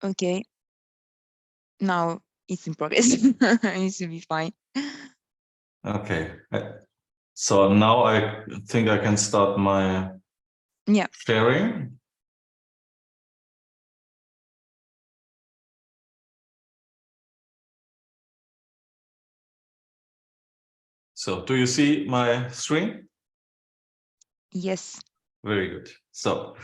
Okay. Now it's in progress. It should be fine. Okay. So now I think I can start my sharing. So do you see my screen? Yes. Very good. So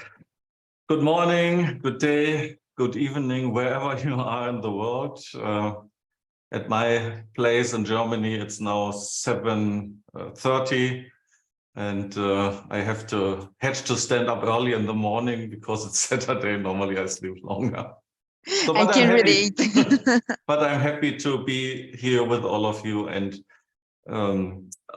good morning, good day, good evening, wherever you are in the world. At my place in Germany, it's now 7:30, and I have to stand up early in the morning because it's Saturday. Normally I sleep longer. So, I can relate. But I'm happy to be here with all of you and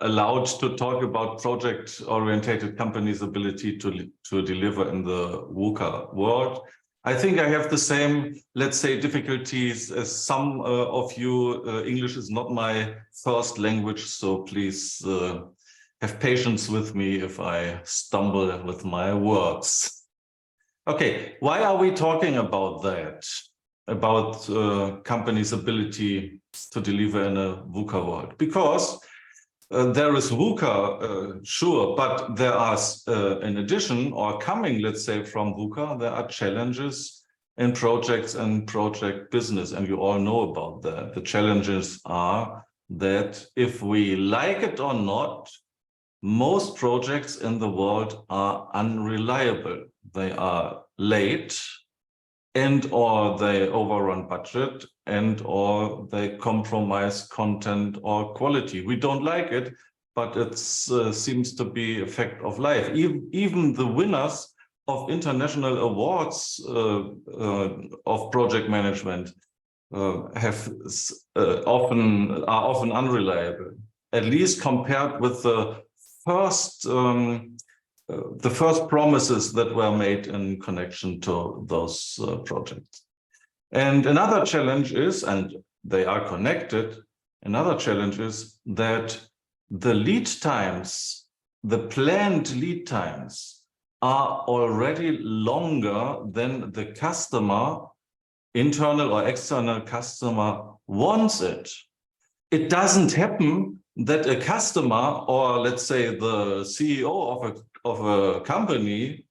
allowed to talk about project-oriented companies' ability to deliver in the VUCA world. I think I have the same, let's say, difficulties as some of you. English is not my first language, so please have patience with me if I stumble with my words. Okay, why are we talking about that? About companies' ability to deliver in a VUCA world? Because there is VUCA, sure, but there are, in addition, or coming, let's say, from VUCA, there are challenges in projects and project business, and you all know about that. The challenges are that if we like it or not, most projects in the world are unreliable. They are late, and or they overrun budget, and or they compromise content or quality. We don't like it, but it seems to be a fact of life. Even the winners of international awards of project management are often unreliable, at least compared with the first promises that were made in connection to those projects. And another challenge is, and they are connected, another challenge is that the lead times, the planned lead times, are already longer than the customer, internal or external customer, wants it. It doesn't happen that a customer, or let's say the CEO of a company,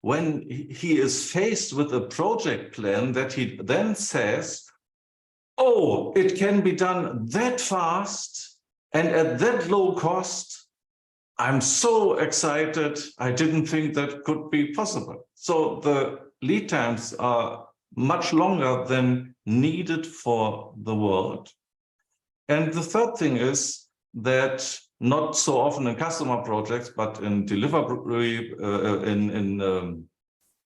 when he is faced with a project plan, that he then says, oh, it can be done that fast and at that low cost. I'm so excited. I didn't think that could be possible. So the lead times are much longer than needed for the world. And the third thing is that not so often in customer projects, but in delivery,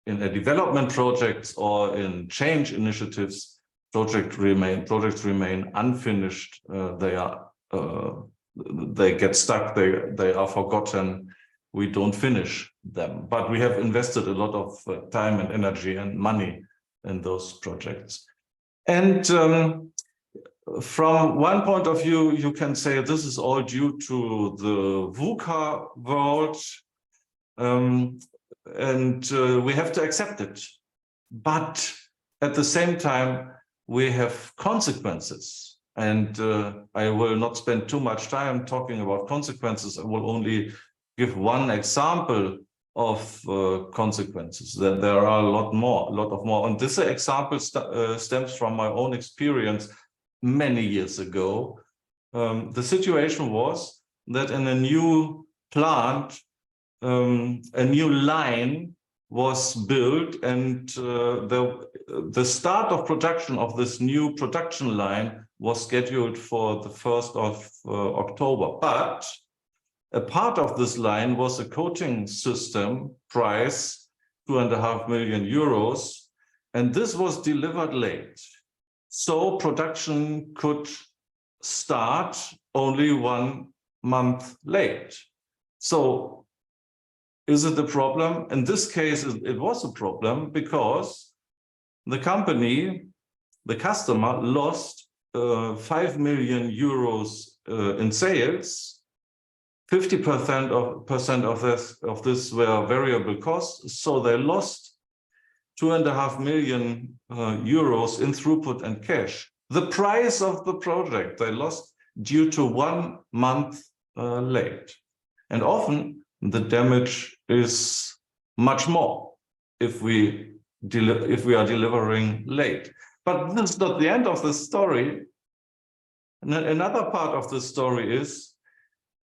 in development projects or in change initiatives, projects remain unfinished. They get stuck. They are forgotten. We don't finish them. But we have invested a lot of time and energy and money in those projects. And from one point of view, you can say this is all due to the VUCA world, and we have to accept it. But at the same time, we have consequences. And I will not spend too much time talking about consequences. I will only give one example of consequences. There are a lot of more. And this example stems from my own experience many years ago. The situation was that in a new plant, a new line was built, and the start of production of this new production line was scheduled for the 1st of October. But a part of this line was a coating system price, 2.5 million euros, and this was delivered late. So production could start only 1 month late. So is it a problem? In this case, it was a problem because the company, the customer, lost 5 million euros in sales. 50% of this were variable costs, so they lost 2.5 million euros in throughput and cash. The price of the project they lost due to 1 month late. And often the damage is much more if we are delivering late. But this is not the end of the story. Another part of the story is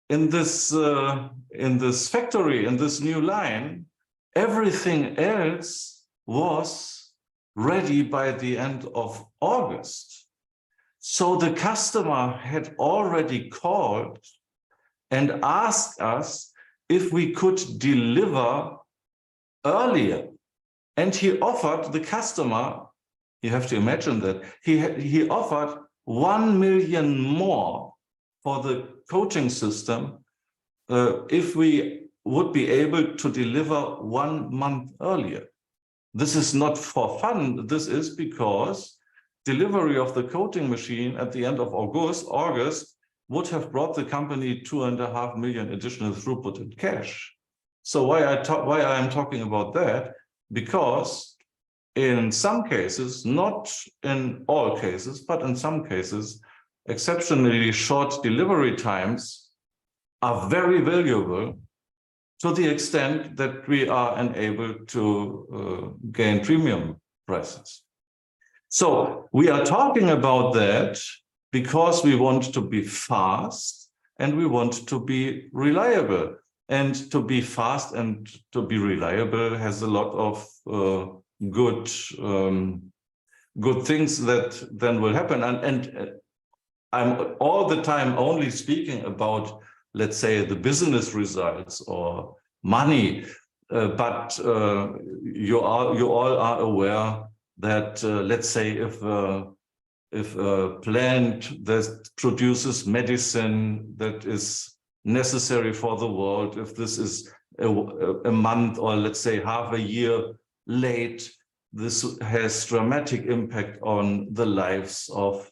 in this factory, in this new line, everything else was ready by the end of August. So the customer had already called and asked us if we could deliver earlier. And he offered the customer, you have to imagine that, he offered 1 million more for the coating system if we would be able to deliver 1 month earlier. This is not for fun. This is because delivery of the coating machine at the end of August would have brought the company 2.5 million additional throughput in cash. So why I'm talking about that? Because in some cases, not in all cases, but in some cases, exceptionally short delivery times are very valuable to the extent that we are unable to gain premium prices. So we are talking about that because we want to be fast and we want to be reliable. And to be fast and to be reliable has a lot of good things that then will happen. And I'm all the time only speaking about, let's say, the business results or money, but you all are aware that let's say if a plant that produces medicine that is necessary for the world, if this is a month or let's say half a year late, this has dramatic impact on the lives of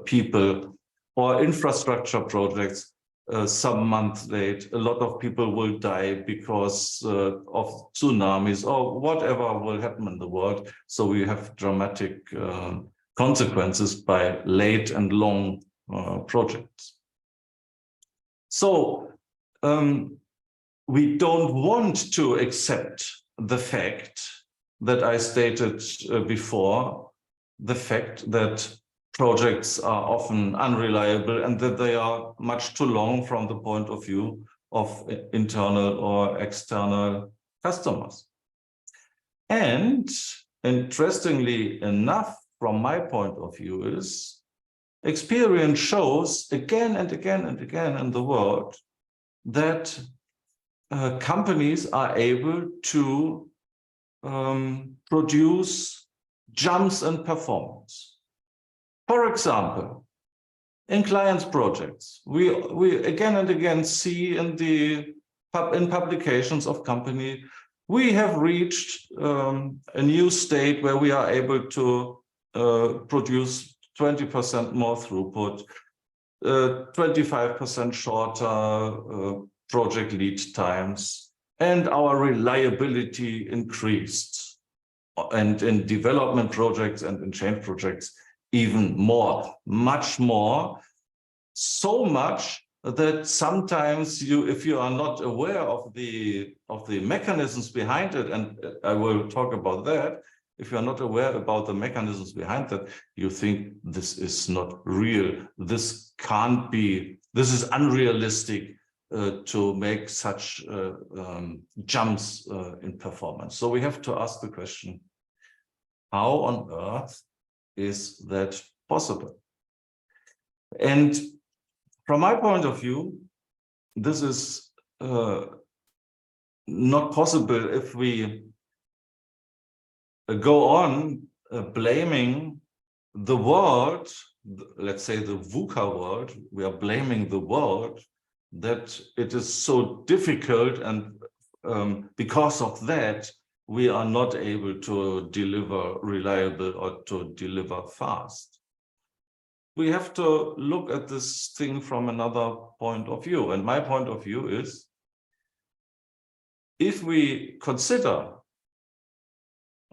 people. Or infrastructure projects, some month late, a lot of people will die because of tsunamis or whatever will happen in the world. So we have dramatic consequences by late and long projects. So we don't want to accept the fact that I stated before, the fact that projects are often unreliable and that they are much too long from the point of view of internal or external customers. And interestingly enough, from my point of view, is experience shows again and again and again in the world that companies are able to produce jumps in performance. For example, in clients' projects, we again and again see in publications of company, we have reached a new state where we are able to produce 20% more throughput, 25% shorter project lead times, and our reliability increased. And in development projects and in change projects, even more, much more, so much that sometimes if you are not aware of the mechanisms behind it, and I will talk about that, if you are not aware about the mechanisms behind that, you think this is not real, this can't be, this is unrealistic to make such jumps in performance. So we have to ask the question, how on earth is that possible? And from my point of view, this is not possible if we go on blaming the world, let's say the VUCA world, we are blaming the world that it is so difficult, and because of that, we are not able to deliver reliable or to deliver fast. We have to look at this thing from another point of view. And my point of view is, if we consider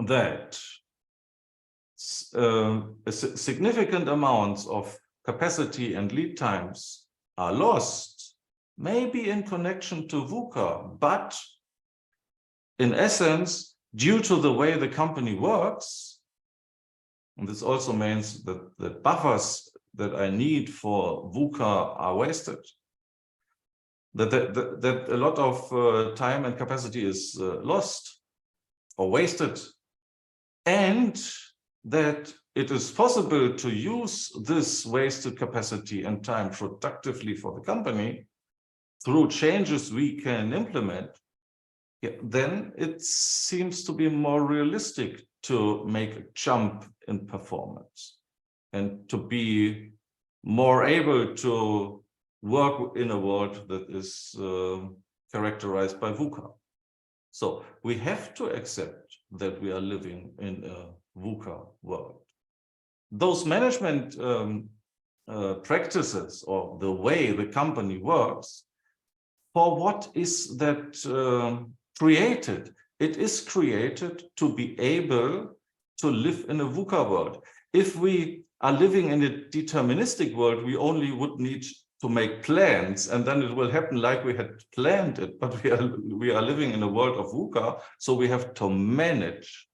that significant amounts of capacity and lead times are lost, maybe in connection to VUCA, but in essence, due to the way the company works, and this also means that the buffers that I need for VUCA are wasted, that a lot of time and capacity is lost or wasted, and that it is possible to use this wasted capacity and time productively for the company through changes we can implement, then it seems to be more realistic to make a jump in performance and to be more able to work in a world that is characterized by VUCA. So we have to accept that we are living in a VUCA world. Those management practices, or the way the company works, for what is that created? It is created to be able to live in a VUCA world. If we are living in a deterministic world, we only would need to make plans, and then it will happen like we had planned it. But we are living in a world of VUCA, so we have to manage.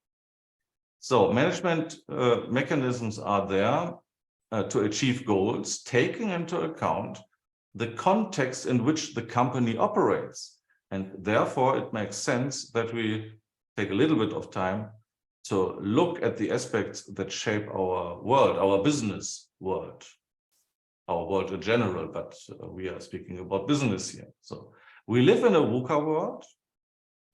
So management mechanisms are there to achieve goals, taking into account the context in which the company operates. And therefore, it makes sense that we take a little bit of time to look at the aspects that shape our world, our business world, our world in general, but we are speaking about business here. So we live in a VUCA world,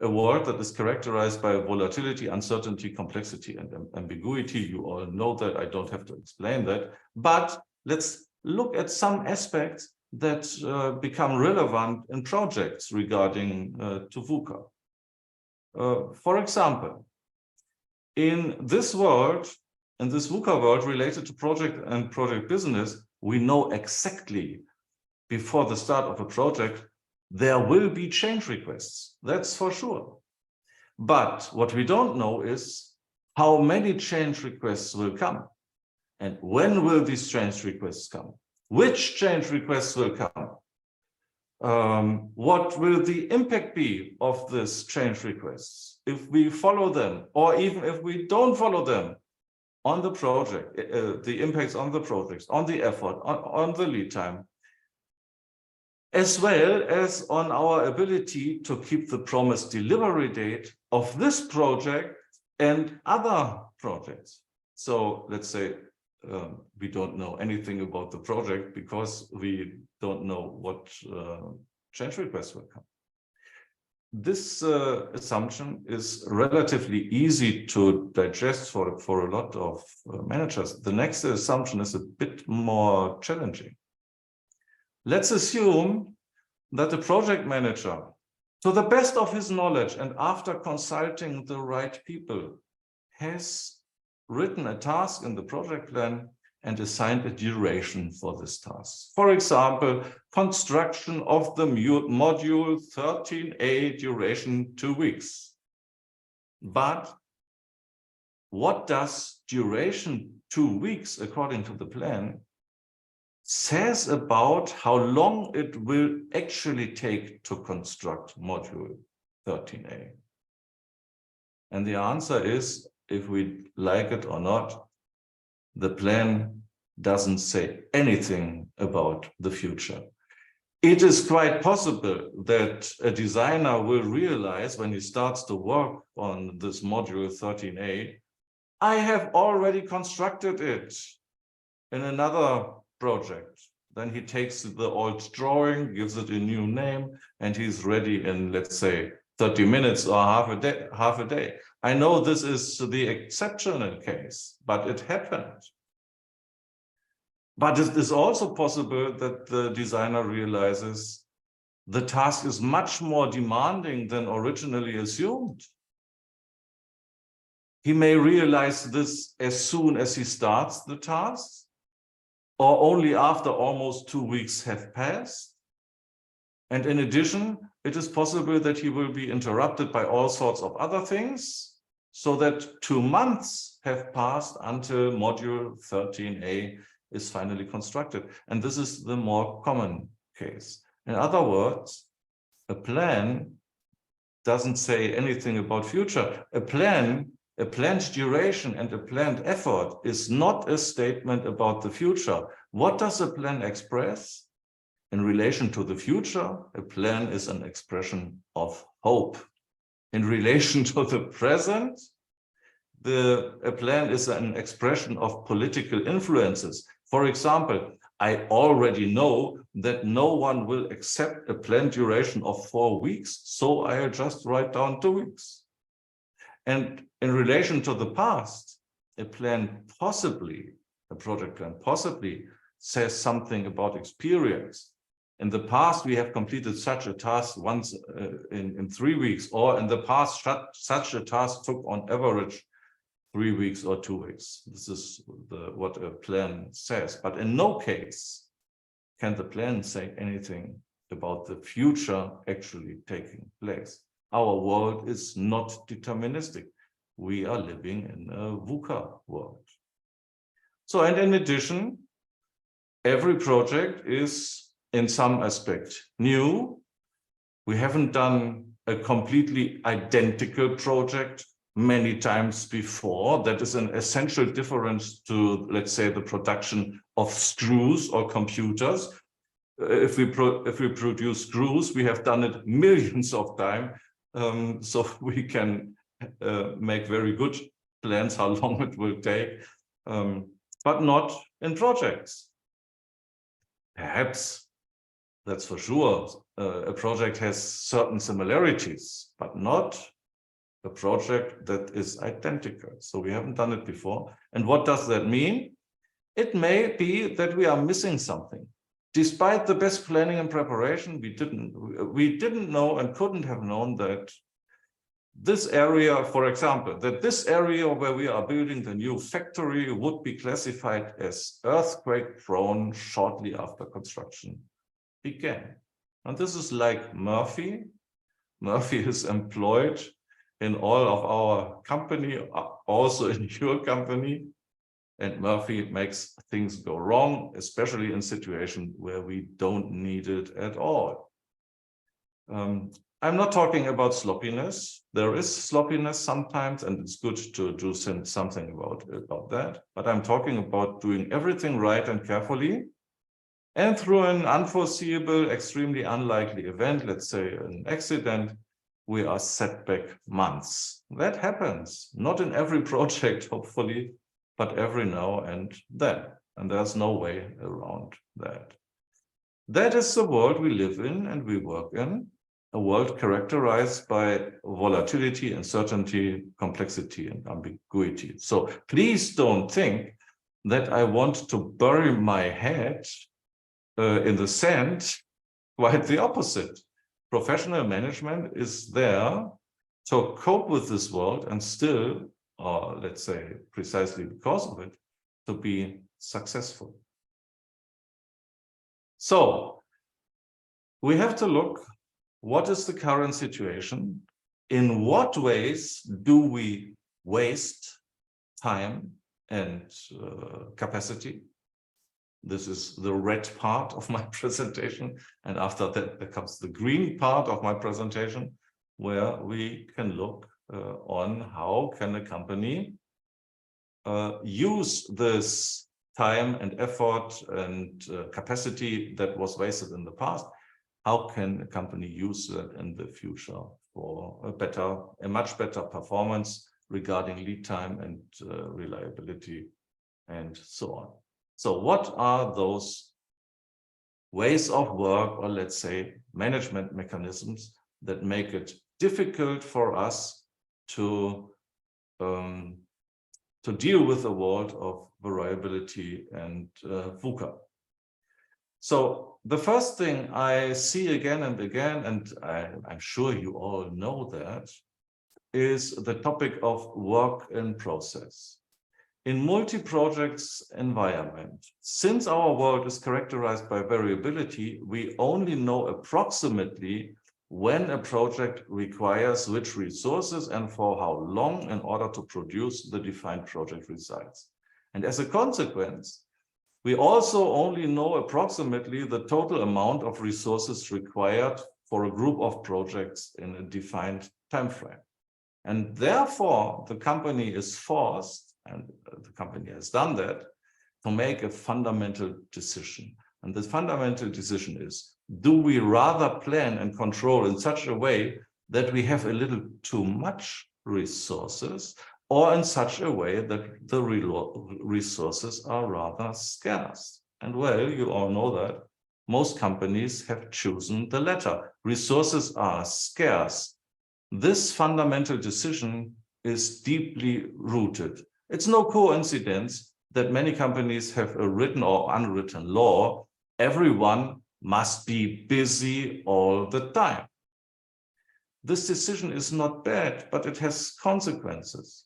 a world that is characterized by volatility, uncertainty, complexity, and ambiguity. You all know that, I don't have to explain that. But let's look at some aspects that become relevant in projects regarding to VUCA. For example, in this world, in this VUCA world related to project and project business, we know exactly before the start of a project, there will be change requests. That's for sure. But what we don't know is how many change requests will come. And when will these change requests come? Which change requests will come? What will the impact be of this change requests if we follow them, or even if we don't follow them on the project, the impacts on the projects, on the effort, on the lead time, as well as on our ability to keep the promised delivery date of this project and other projects. So let's say we don't know anything about the project because we don't know what change requests will come. This assumption is relatively easy to digest for a lot of managers. The next assumption is a bit more challenging. Let's assume that the project manager, to the best of his knowledge and after consulting the right people, has written a task in the project plan and assigned a duration for this task. For example, construction of the module 13A, duration 2 weeks. But what does duration 2 weeks, according to the plan, says about how long it will actually take to construct module 13A? And the answer is, if we like it or not, the plan doesn't say anything about the future. It is quite possible that a designer will realize when he starts to work on this module 13A, I have already constructed it in another project. Then he takes the old drawing, gives it a new name, and he's ready in, let's say, 30 minutes or half a day. I know this is the exceptional case, but it happened. But it is also possible that the designer realizes the task is much more demanding than originally assumed. He may realize this as soon as he starts the task, or only after almost 2 weeks have passed. And in addition, it is possible that he will be interrupted by all sorts of other things. so that 2 months have passed until module 13A is finally constructed. And this is the more common case. In other words, a plan doesn't say anything about future. A planned duration and a planned effort is not a statement about the future. What does a plan express? In relation to the future, a plan is an expression of hope. In relation to the present, a plan is an expression of political influences. For example, I already know that no one will accept a planned duration of 4 weeks, so I'll just write down 2 weeks. And in relation to the past, a project plan possibly says something about experience. In the past, we have completed such a task once in 3 weeks, or in the past, such a task took on average 3 weeks or 2 weeks. This is what a plan says. But in no case can the plan say anything about the future actually taking place. Our world is not deterministic. We are living in a VUCA world. So, and in addition, every project is in some aspect new. We haven't done a completely identical project many times before. That is an essential difference to, let's say, the production of screws or computers. If we produce screws, we have done it millions of times, so we can make very good plans how long it will take, but not in projects. Perhaps, that's for sure, a project has certain similarities, but not a project that is identical. So we haven't done it before. And what does that mean? It may be that we are missing something. Despite the best planning and preparation, we didn't know and couldn't have known that this area, for example, that this area where we are building the new factory would be classified as earthquake-prone shortly after construction began. And this is like Murphy. Murphy is employed in all of our company, also in your company. And Murphy makes things go wrong, especially in situations where we don't need it at all. I'm not talking about sloppiness. There is sloppiness sometimes, and it's good to do something about that. But I'm talking about doing everything right and carefully. And through an unforeseeable, extremely unlikely event, let's say an accident, we are set back months. That happens, not in every project, hopefully, but every now and then. And there's no way around that. That is the world we live in and we work in, a world characterized by volatility, uncertainty, complexity, and ambiguity. So please don't think that I want to bury my head in the sand. Quite the opposite. Professional management is there to cope with this world and still, or let's say precisely because of it, to be successful. So we have to look, what is the current situation? In what ways do we waste time and capacity? This is the red part of my presentation. And after that, there comes the green part of my presentation, where we can look on how can a company use this time and effort and capacity that was wasted in the past. How can a company use that in the future for a much better performance regarding lead time and reliability and so on. So what are those ways of work, or let's say management mechanisms, that make it difficult for us to deal with the world of variability and VUCA? So the first thing I see again and again, and I'm sure you all know that, is the topic of work in process. In multi-projects environment, since our world is characterized by variability, we only know approximately when a project requires which resources and for how long in order to produce the defined project results. And as a consequence, we also only know approximately the total amount of resources required for a group of projects in a defined time frame. And therefore, the company is forced, and the company has done that, to make a fundamental decision. And the fundamental decision is, do we rather plan and control in such a way that we have a little too much resources, or in such a way that the resources are rather scarce? And well, you all know that most companies have chosen the latter. Resources are scarce. This fundamental decision is deeply rooted. It's no coincidence that many companies have a written or unwritten law. Everyone must be busy all the time. This decision is not bad, but it has consequences.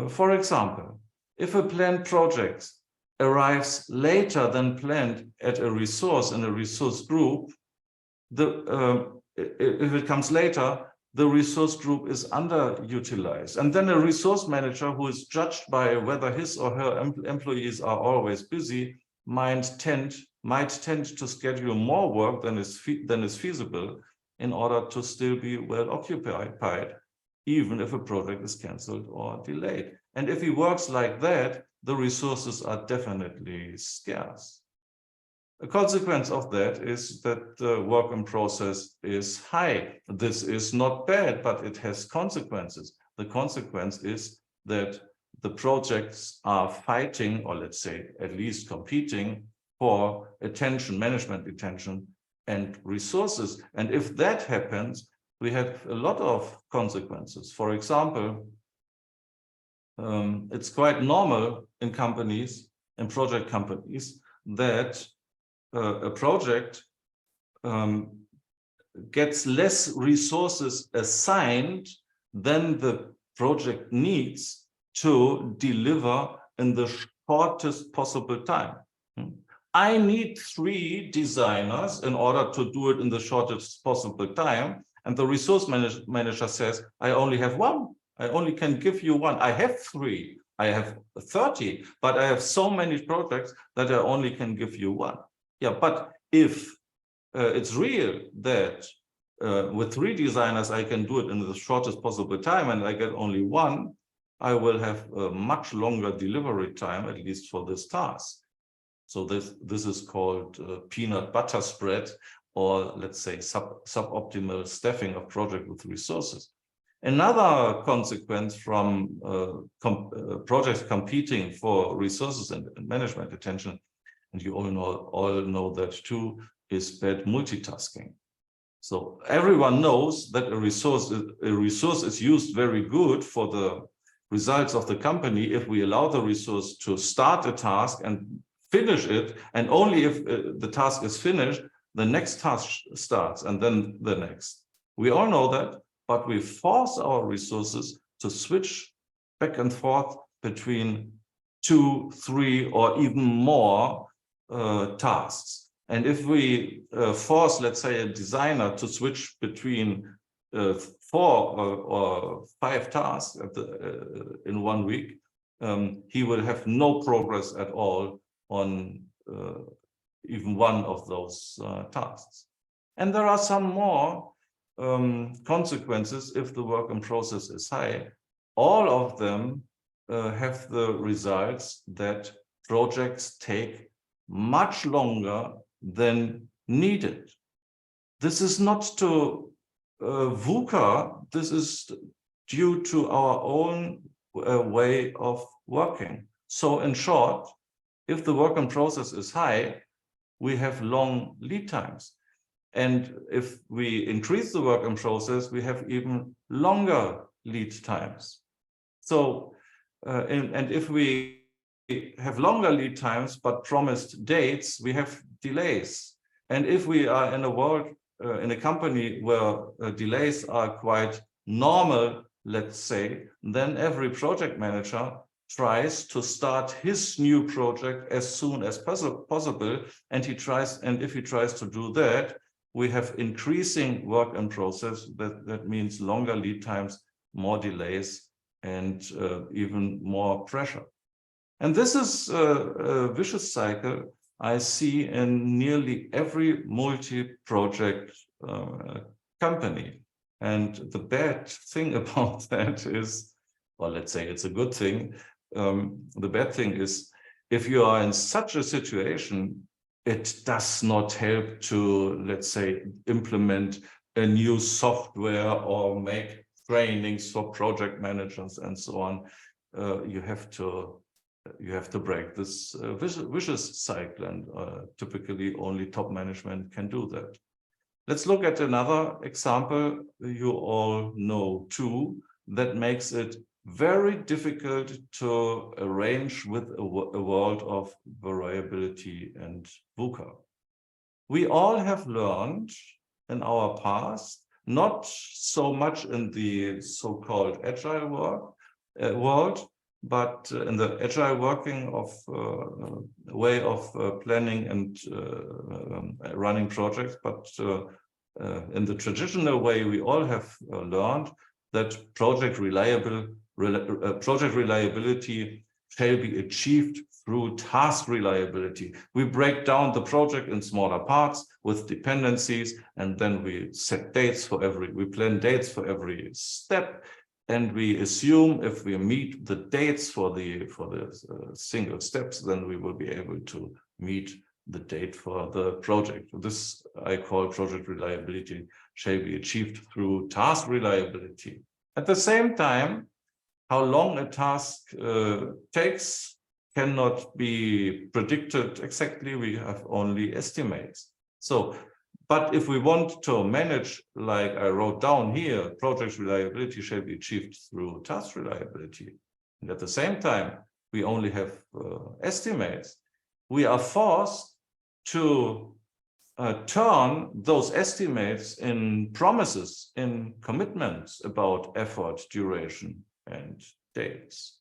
For example, if a planned project arrives later than planned at a resource in a resource group, if it comes later, the resource group is underutilized. And then a resource manager who is judged by whether his or her employees are always busy might tend to schedule more work than is feasible in order to still be well occupied, even if a project is cancelled or delayed. And if he works like that, the resources are definitely scarce. A consequence of that is that the work in process is high. This is not bad, but it has consequences. The consequence is that the projects are fighting, or let's say at least competing, for attention, management attention and resources. And if that happens, we have a lot of consequences. For example, it's quite normal in companies, in project companies, that a project gets less resources assigned than the project needs to deliver in the shortest possible time. I need 3 designers in order to do it in the shortest possible time. And the resource manager says, I only have 1. I only can give you 1. I have 3. I have 30, but I have so many projects that I only can give you 1. Yeah, but if it's real that with 3 designers, I can do it in the shortest possible time and I get only 1, I will have a much longer delivery time, at least for this task. So this is called peanut butter spread, or let's say suboptimal staffing of project with resources. Another consequence from projects competing for resources and management attention, and you all know that too, is bad multitasking. So everyone knows that a resource is used very good for the results of the company if we allow the resource to start a task and finish it, and only if the task is finished, the next task starts, and then the next. We all know that, but we force our resources to switch back and forth between 2, 3, or even more tasks. And if we force, let's say, a designer to switch between 4 or 5 tasks in 1 week, he will have no progress at all on even one of those tasks. And there are some more consequences if the work in process is high. All of them have the results that projects take much longer than needed. This is not to VUCA, this is due to our own way of working. So in short, if the work in process is high, we have long lead times. And if we increase the work in process, we have even longer lead times. So, and if we have longer lead times, but promised dates, we have delays. And if we are in a world, in a company where delays are quite normal, let's say, then every project manager tries to start his new project as soon as possible. And if he tries to do that, we have increasing work in process. That means longer lead times, more delays, and even more pressure. And this is a vicious cycle I see in nearly every multi-project company. And the bad thing about that is, or let's say it's a good thing, the bad thing is if you are in such a situation, it does not help to, let's say, implement a new software or make trainings for project managers and so on. You have to break this vicious cycle, and typically only top management can do that. Let's look at another example you all know too, that makes it very difficult to arrange with a world of variability and VUCA. We all have learned in our past, not so much in the so-called agile world, but in the agile working of way of planning and running projects, but in the traditional way, we all have learned that project reliability shall be achieved through task reliability. We break down the project in smaller parts with dependencies, and then we set dates for we plan dates for every step. And we assume if we meet the dates for the single steps, then we will be able to meet the date for the project. This I call project reliability shall be achieved through task reliability. At the same time, how long a task takes cannot be predicted exactly. We have only estimates. So, but if we want to manage, like I wrote down here, project reliability shall be achieved through task reliability. And at the same time, we only have estimates. We are forced to turn those estimates in promises, in commitments about effort, duration, and dates.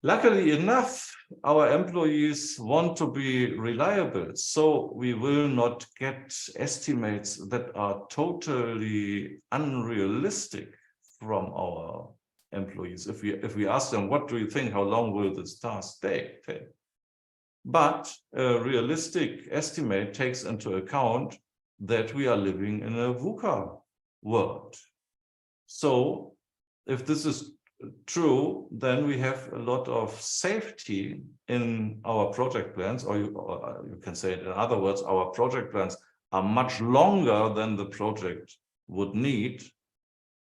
Luckily enough, our employees want to be reliable, so we will not get estimates that are totally unrealistic from our employees. If we ask them, what do you think, how long will this task take? But a realistic estimate takes into account that we are living in a VUCA world. So if this is true, then we have a lot of safety in our project plans, or you can say it in other words, our project plans are much longer than the project would need.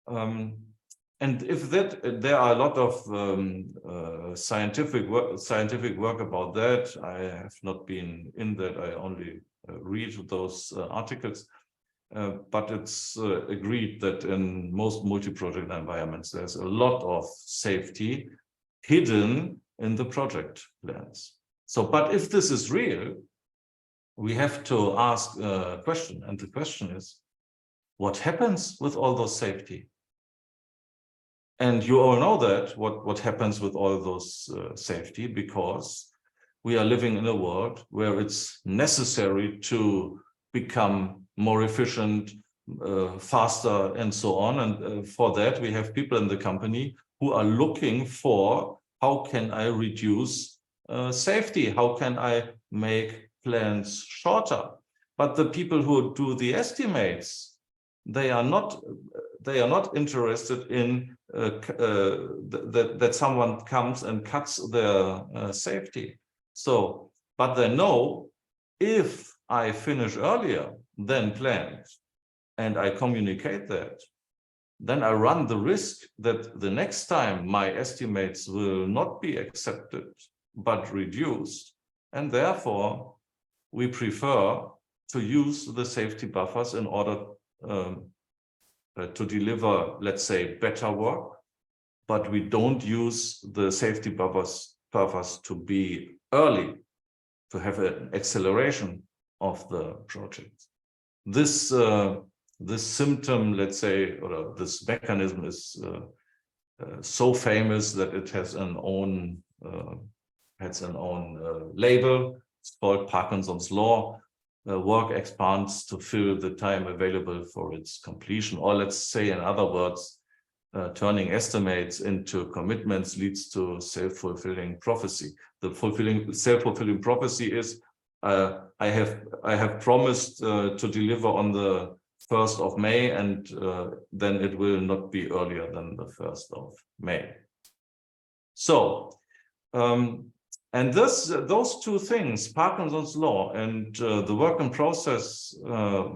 And if there are a lot of scientific work about that. I have not been in that. I only read those articles. But it's agreed that in most multi-project environments, there's a lot of safety hidden in the project plans. So, but if this is real, we have to ask a question. And the question is, what happens with all those safety? And you all know that, what happens with all those safety, because we are living in a world where it's necessary to become more efficient, faster, and so on. And for that, we have people in the company who are looking for, how can I reduce safety? How can I make plans shorter? But the people who do the estimates, they are not interested in that someone comes and cuts their safety. So, but they know, if I finish earlier than planned and I communicate that, then I run the risk that the next time my estimates will not be accepted but reduced, and therefore we prefer to use the safety buffers in order to deliver, let's say, better work, but we don't use the safety buffers to be early, to have an acceleration of the project. This symptom, let's say, or this mechanism is so famous that it has an own label. It's called Parkinson's law. work expands to fill the time available for its completion. Or let's say, in other words, turning estimates into commitments leads to self-fulfilling prophecy. The self-fulfilling prophecy is I have promised to deliver on the 1st of May, and then it will not be earlier than the 1st of May. So, and those two things, Parkinson's law and the work in process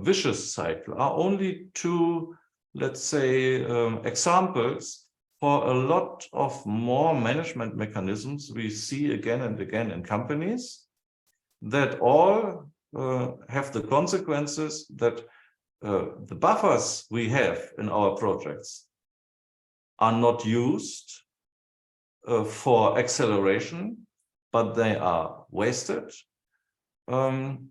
vicious cycle, are only two, let's say, examples for a lot of more management mechanisms we see again and again in companies that all have the consequences that the buffers we have in our projects are not used for acceleration, but they are wasted, and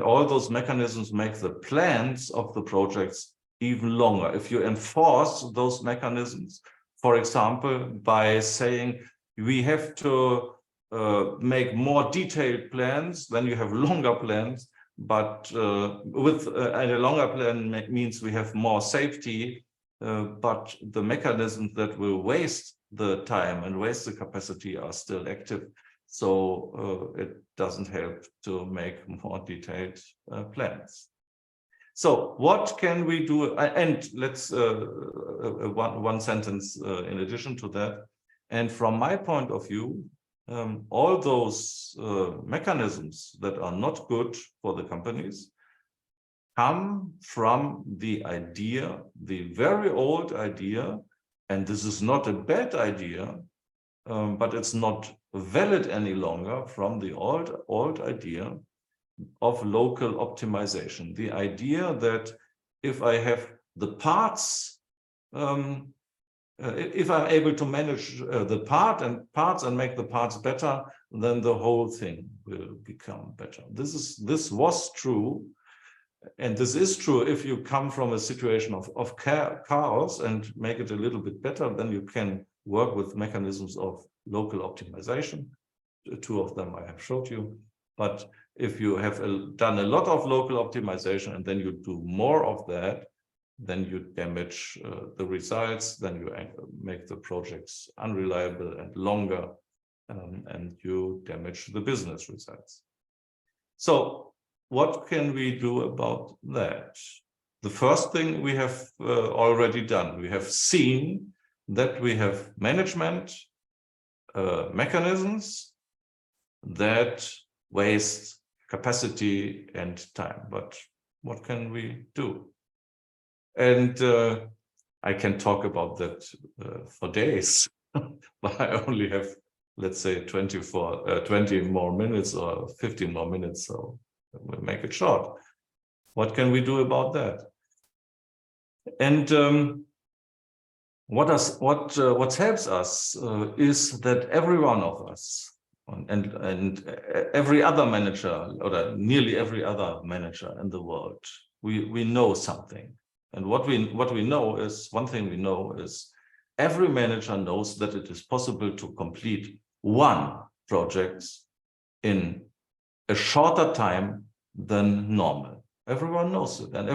all those mechanisms make the plans of the projects even longer. If you enforce those mechanisms, for example, by saying we have to make more detailed plans, then you have longer plans, but with a longer plan means we have more safety, but the mechanisms that will waste the time and waste the capacity are still active. So it doesn't help to make more detailed plans. So what can we do? And let's one sentence in addition to that. And from my point of view, all those mechanisms that are not good for the companies come from the idea, the very old idea, and this is not a bad idea, but it's not valid any longer, from the old idea of local optimization. The idea that if I have the parts, if I'm able to manage the parts and make the parts better, then the whole thing will become better. This was true, and this is true if you come from a situation of chaos and make it a little bit better. Then you can work with mechanisms of local optimization. Two of them I have showed you. But if you have done a lot of local optimization and then you do more of that, then you damage the results, then you make the projects unreliable and longer, and you damage the business results. So what can we do about that? The first thing we have already done, we have seen that we have management mechanisms that waste capacity and time. But what can we do? And I can talk about that for days, but I only have, let's say, 20 more minutes or 15 more minutes, so we'll make it short. What can we do about that? And what helps us is that every one of us and every other manager, or nearly every other manager in the world, we know something. And what we know is, one thing we know is, every manager knows that it is possible to complete one project in a shorter time than normal. Everyone knows it, and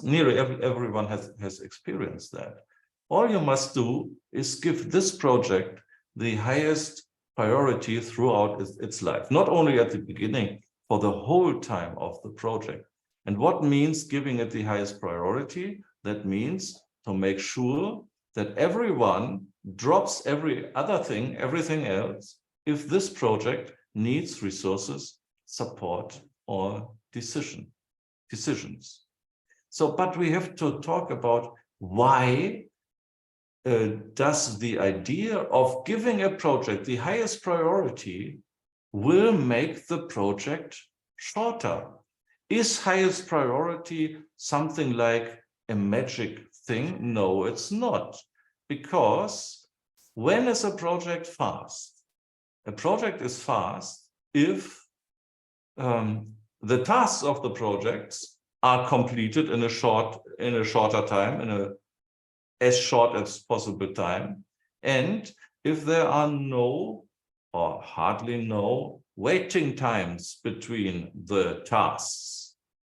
nearly everyone has experienced that. All you must do is give this project the highest priority throughout its life, not only at the beginning, for the whole time of the project. And what means giving it the highest priority? That means to make sure that everyone drops everything else, if this project needs resources, support, or decisions. So, but we have to talk about why does the idea of giving a project the highest priority will make the project shorter. Is highest priority something like a magic thing? No, it's not. Because when is a project fast? A project is fast if the tasks of the projects are completed in a shorter time, in as short as possible time, and if there are no or hardly no waiting times between the tasks.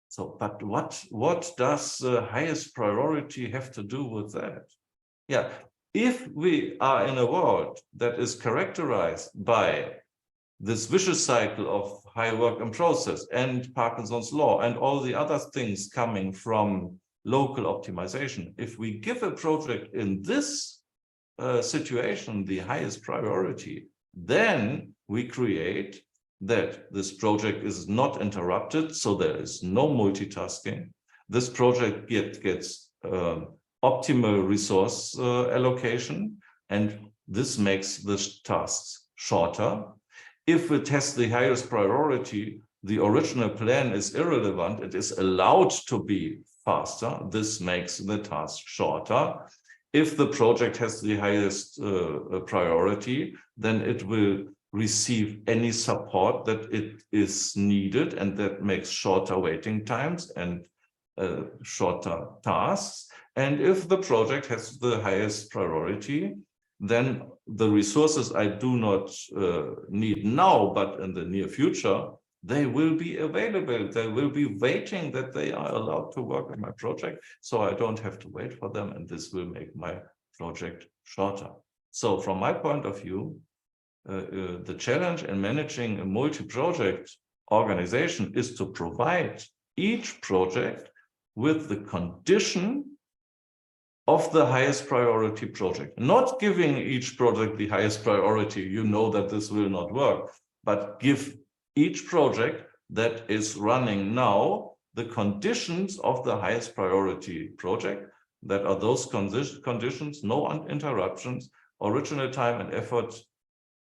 So, but what does the highest priority have to do with that? Yeah, if we are in a world that is characterized by this vicious cycle of high work in process and Parkinson's law and all the other things coming from local optimization, if we give a project in this situation the highest priority, then we create that this project is not interrupted, so there is no multitasking. This project gets optimal resource allocation, and this makes the tasks shorter. If it has the highest priority, the original plan is irrelevant. It is allowed to be faster. This makes the task shorter. If the project has the highest priority, then it will receive any support that it is needed, and that makes shorter waiting times and shorter tasks. And if the project has the highest priority, then the resources I do not need now, but in the near future, they will be available. They will be waiting that they are allowed to work on my project, so I don't have to wait for them, and this will make my project shorter. So from my point of view, the challenge in managing a multi-project organization is to provide each project with the condition of the highest priority project. Not giving each project the highest priority, you know that this will not work, but give each project that is running now the conditions of the highest priority project. That are those conditions: no interruptions, original time and effort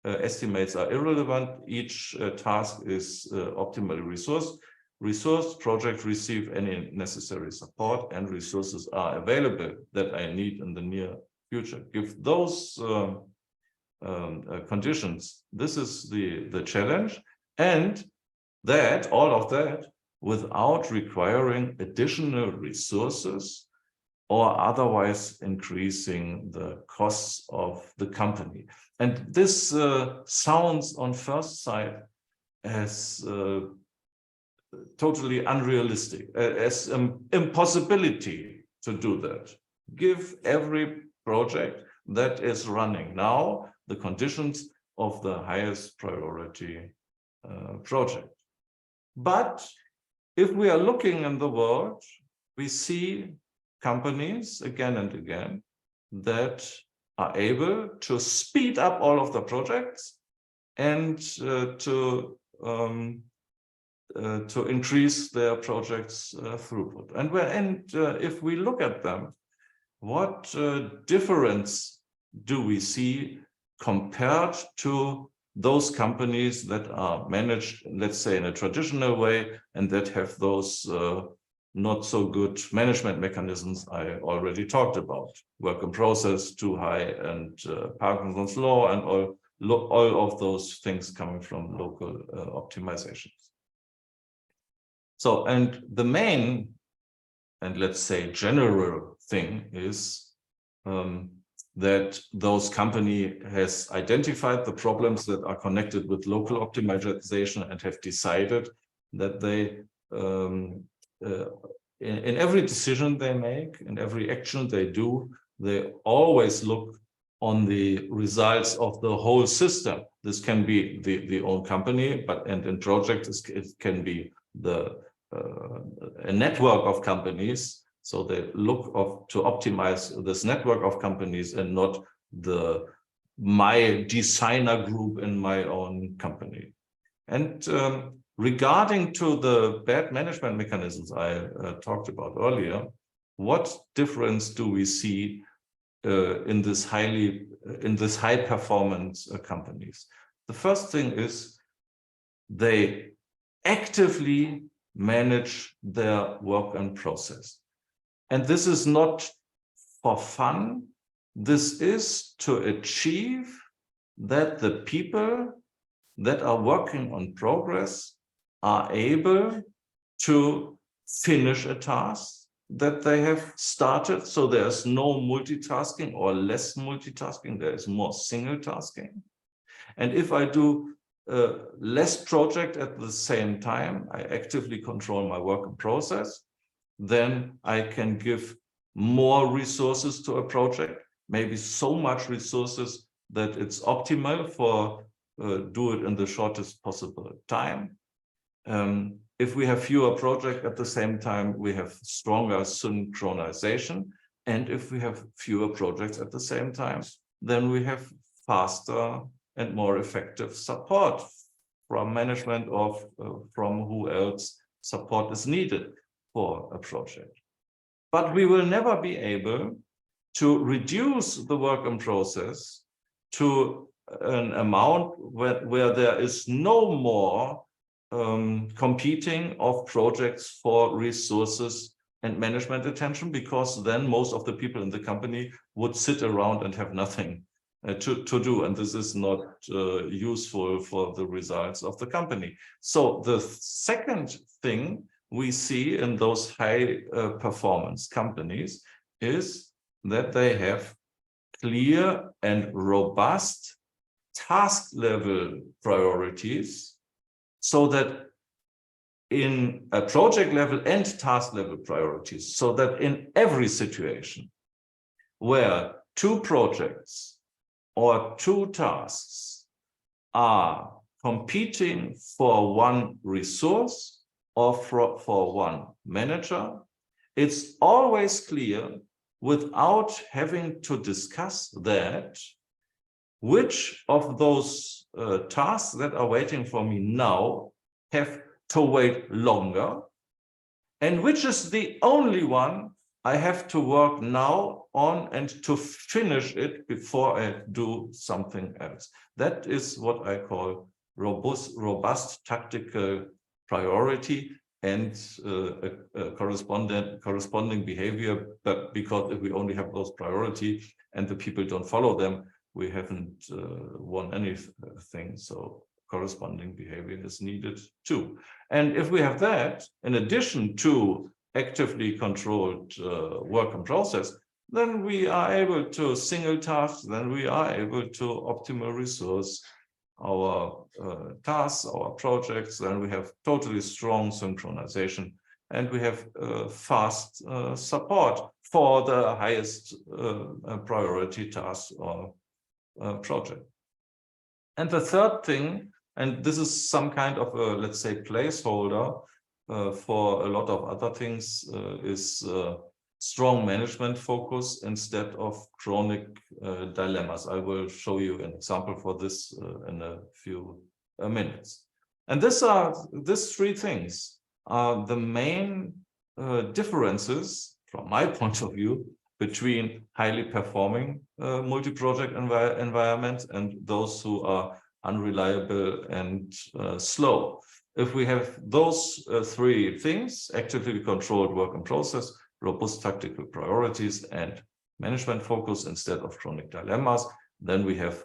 estimates are irrelevant, each task is optimally resourced, project receive any necessary support, and resources are available that I need in the near future. Give those conditions. This is the challenge, and that all of that without requiring additional resources or otherwise increasing the costs of the company. And this sounds on first sight as totally unrealistic, as an impossibility to do that. Give every project that is running now the conditions of the highest priority project. But if we are looking in the world, we see companies again and again that are able to speed up all of the projects and to increase their projects throughput. And if we look at them, what difference do we see compared to those companies that are managed, let's say, in a traditional way, and that have those not so good management mechanisms I already talked about: work in process, too high, and Parkinson's law, and all of those things coming from local optimizations. So, and the main, and let's say general thing is that those company has identified the problems that are connected with local optimization and have decided that they in every decision they make, in every action they do, they always look on the results of the whole system. This can be the own company, and in projects it can be a network of companies. So they look to optimize this network of companies and not my designer group in my own company. And regarding to the bad management mechanisms I talked about earlier, what difference do we see in this high performance companies? The first thing is they actively manage their work in process. And this is not for fun. This is to achieve that the people that are working on progress are able to finish a task that they have started. So there's no multitasking or less multitasking. There is more single tasking. And if I do less project at the same time, I actively control my work in process, then I can give more resources to a project, maybe so much resources that it's optimal for do it in the shortest possible time. If we have fewer projects at the same time, we have stronger synchronization. And if we have fewer projects at the same time, then we have faster and more effective support from management or from who else support is needed for a project. But we will never be able to reduce the work in process to an amount where there is no more competing of projects for resources and management attention, because then most of the people in the company would sit around and have nothing to do, and this is not useful for the results of the company. So the second thing we see in those high performance companies is that they have clear and robust task level priorities, so that in a project level and task level priorities, so that in every situation where two projects or two tasks are competing for one resource or for one manager, it's always clear, without having to discuss that, which of those tasks that are waiting for me now have to wait longer, and which is the only one I have to work now on and to finish it before I do something else. That is what I call robust tactical priority and a corresponding behavior. But because if we only have those priority and the people don't follow them, we haven't won anything. So corresponding behavior is needed too. And if we have that, in addition to actively controlled work in process, then we are able to single tasks, then we are able to optimal resource our tasks, our projects, then we have totally strong synchronization, and we have fast support for the highest priority task or project. And the third thing, and this is some kind of a, let's say, placeholder for a lot of other things, is strong management focus instead of chronic dilemmas. I will show you an example for this in a few minutes. And these three things are the main differences, from my point of view, between highly performing multi-project environments and those who are unreliable and slow. If we have those three things, actively controlled work in process, robust tactical priorities, and management focus instead of chronic dilemmas, then we have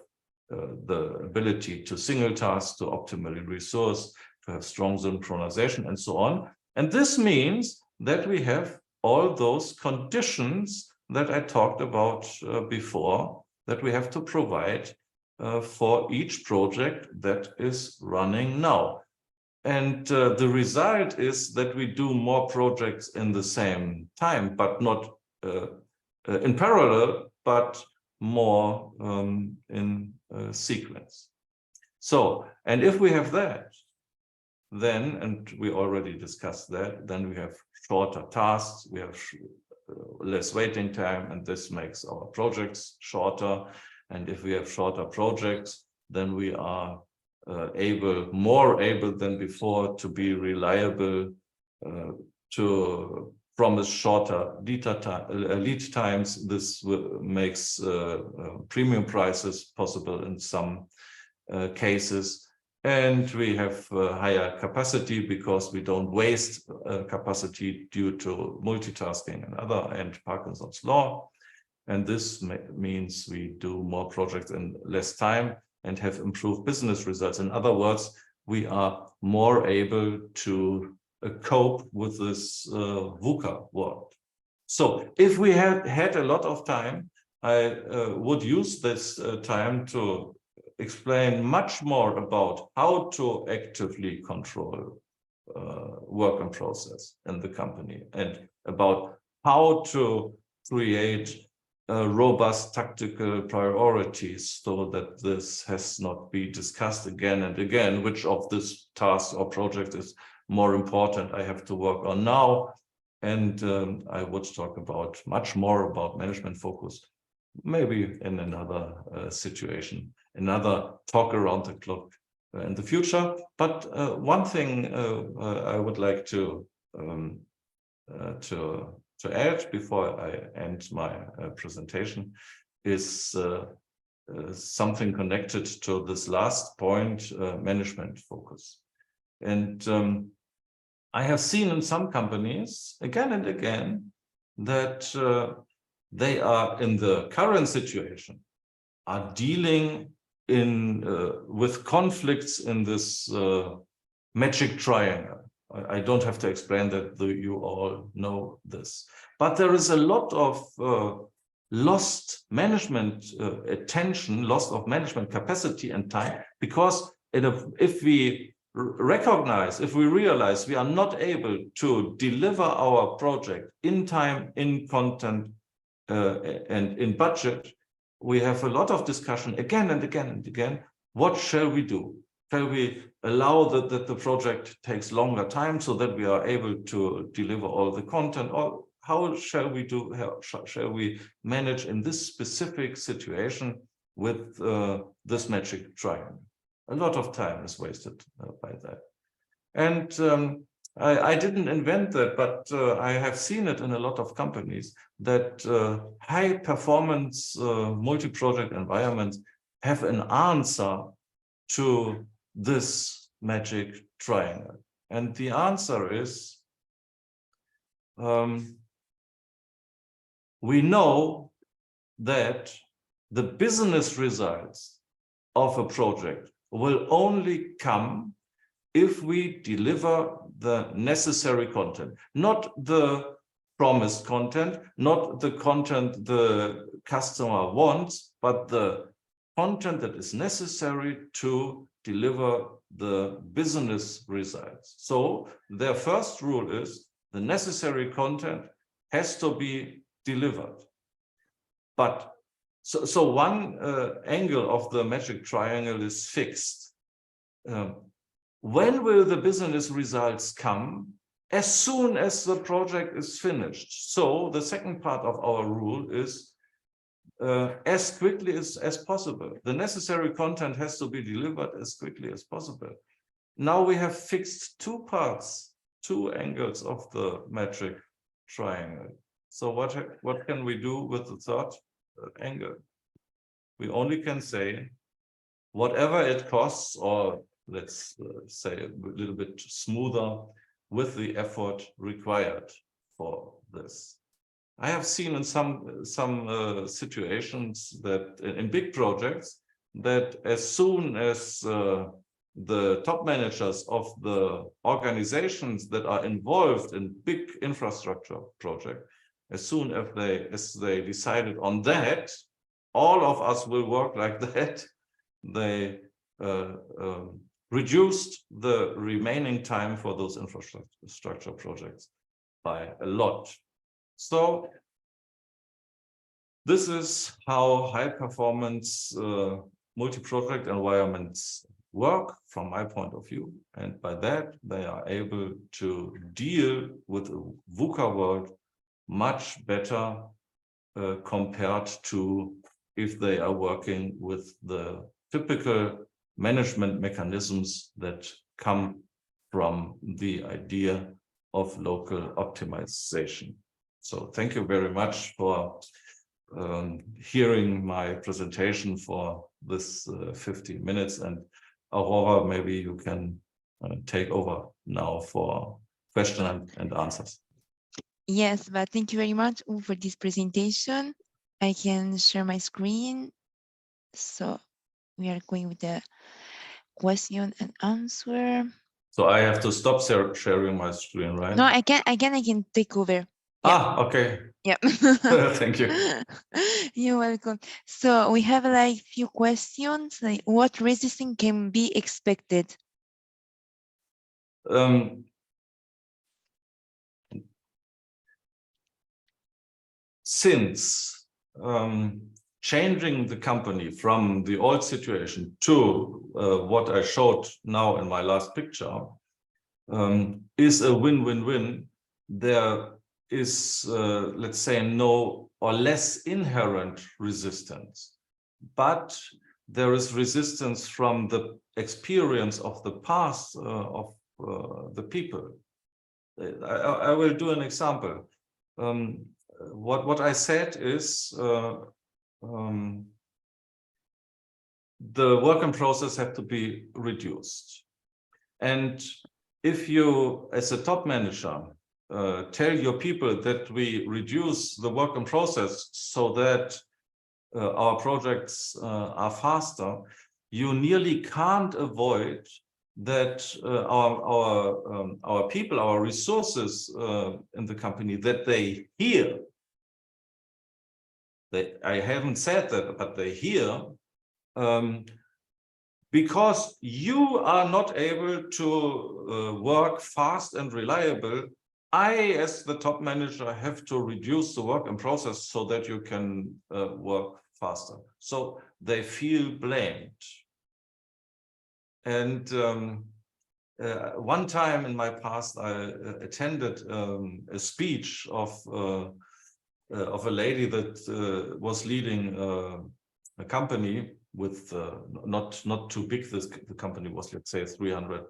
the ability to single task, to optimally resource, to have strong synchronization, and so on. And this means that we have all those conditions that I talked about before, that we have to provide for each project that is running now. And the result is that we do more projects in the same time, but not in parallel, but more in sequence. So, and if we have that, then, and we already discussed that, then we have shorter tasks, we have less waiting time, and this makes our projects shorter. And if we have shorter projects, then we are more able than before to be reliable, to promise shorter lead times. This makes premium prices possible in some cases. And we have higher capacity because we don't waste capacity due to multitasking and Parkinson's law. And this means we do more projects in less time and have improved business results. In other words, we are more able to cope with this VUCA world. So if we had a lot of time, I would use this time to explain much more about how to actively control work and process in the company, and about how to create robust tactical priorities so that this has not be discussed again and again, which of this task or project is more important I have to work on now. And I would talk about much more about management focus, maybe in another situation, another talk around the clock in the future. But one thing I would like to add before I end my presentation is something connected to this last point, management focus. And I have seen in some companies again and again that they are in the current situation are dealing with conflicts in this magic triangle. I don't have to explain that, you all know this. But there is a lot of lost management attention, loss of management capacity and time, because if we recognize, if we realize we are not able to deliver our project in time, in content, and in budget, we have a lot of discussion again and again and again. What shall we do? Shall we allow that the project takes longer time so that we are able to deliver all the content? Or how shall we do? How shall we manage in this specific situation with this magic triangle? A lot of time is wasted by that. And I didn't invent that, but I have seen it in a lot of companies that high performance multi-project environments have an answer to this magic triangle. And the answer is, we know that the business results of a project will only come if we deliver the necessary content, not the promised content, not the content the customer wants, but the content that is necessary to deliver the business results. So their first rule is the necessary content has to be delivered. But so one angle of the magic triangle is fixed. When will the business results come? As soon as the project is finished. So the second part of our rule is as quickly as possible. The necessary content has to be delivered as quickly as possible. Now we have fixed two parts, two angles of the magic triangle. So what can we do with the third angle? We only can say, whatever it costs, or let's say a little bit smoother, with the effort required for this. I have seen in some situations that in big projects, that as soon as the top managers of the organizations that are involved in big infrastructure project, as soon as they decided on that, all of us will work like that, they reduced the remaining time for those infrastructure projects by a lot. So this is how high performance multi-project environments work from my point of view. And by that, they are able to deal with a VUCA world much better compared to if they are working with the typical management mechanisms that come from the idea of local optimization. So thank you very much for hearing my presentation for this 15 minutes. And Aurora, maybe you can take over now for question and answers. Yes, but thank you very much for this presentation. I can share my screen. So we are going with the question and answer. So I have to stop sharing my screen, right? No, I can take over. Okay. Yeah. Thank you. You're welcome. So we have like few questions, like what resistance can be expected? Since changing the company from the old situation to what I showed now in my last picture is a win-win-win, there is, let's say, no or less inherent resistance, but there is resistance from the experience of the past of the people. I will do an example. What I said is the work in process have to be reduced. And if you, as a top manager, tell your people that we reduce the work in process so that our projects are faster, you nearly can't avoid that our people, our resources in the company, that they hear. I haven't said that, but they hear, because you are not able to work fast and reliable. I, as the top manager, have to reduce the work in process so that you can work faster. So they feel blamed. And one time in my past, I attended a speech of a lady that was leading a company with not too big. The company was, let's say, 300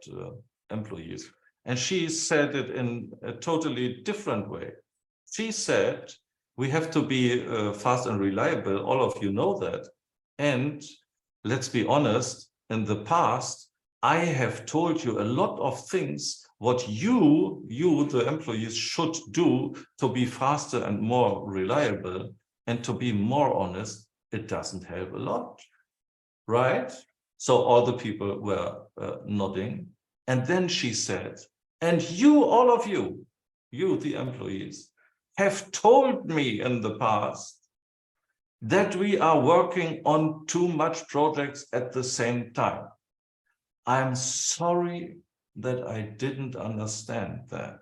employees. And she said it in a totally different way. She said, we have to be fast and reliable. All of you know that. And let's be honest, in the past, I have told you a lot of things what you, the employees, should do to be faster and more reliable. And to be more honest, it doesn't help a lot, right? So all the people were nodding. And then she said, and you, all of you, the employees, have told me in the past that we are working on too much projects at the same time. I'm sorry that I didn't understand that.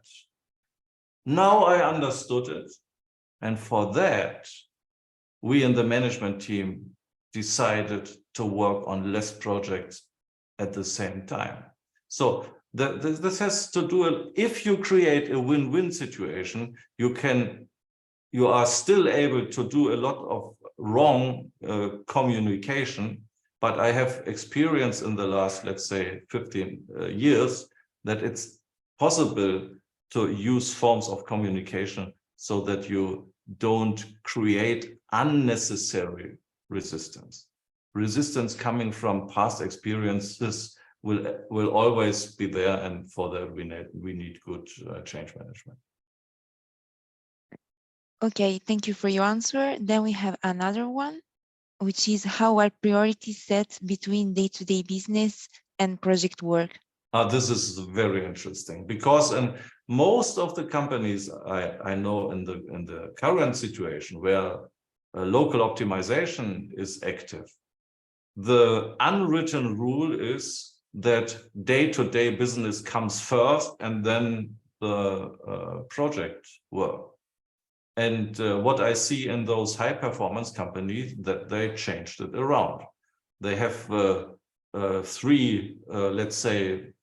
Now I understood it. And for that, we in the management team decided to work on less projects at the same time. So this has to do, if you create a win-win situation, you are still able to do a lot of wrong communication. But I have experience in the last, let's say, 15 years that it's possible to use forms of communication so that you don't create unnecessary resistance. Resistance coming from past experiences will always be there, and for that we need good change management. Okay, thank you for your answer. Then we have another one, which is how are priorities set between day-to-day business and project work? This is very interesting, because in most of the companies I know in the current situation where local optimization is active, the unwritten rule is that day-to-day business comes first and then the project work. And what I see in those high-performance companies, that they changed it around. They have three, let's say,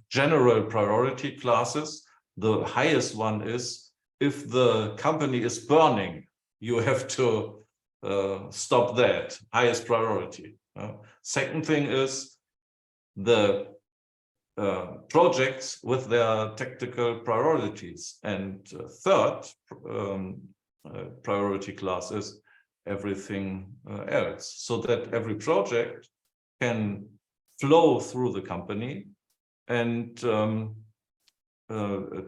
general priority classes. The highest one is, if the company is burning, you have to stop that, highest priority. Second thing is the projects with their tactical priorities. And third priority class is everything else, so that every project can flow through the company. And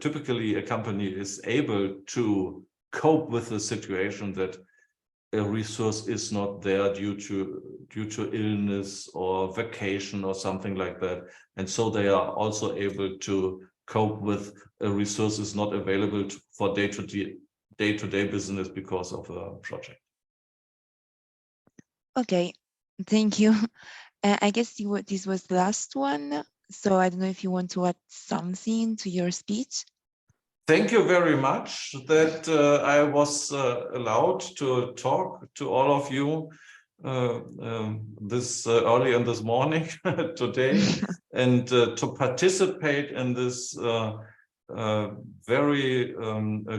typically a company is able to cope with the situation that a resource is not there due to illness or vacation or something like that. And so they are also able to cope with a resource is not available for day-to-day day-to-day business because of a project. Okay, thank you. I guess this was the last one. So I don't know if you want to add something to your speech. Thank you very much that I was allowed to talk to all of you this early in this morning today and to participate in this very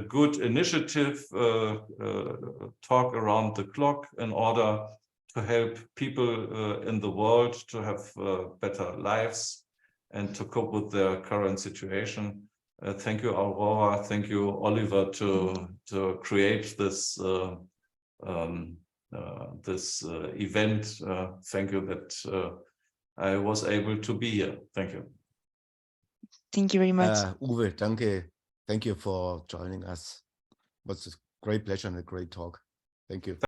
good initiative, talk around the clock in order to help people in the world to have better lives and to cope with their current situation. Thank you, Aurora. Thank you, Oliver, to create this event. Thank you that I was able to be here. Thank you. Thank you very much. Uwe, danke. Thank you for joining us. It was a great pleasure and a great talk. Thank you.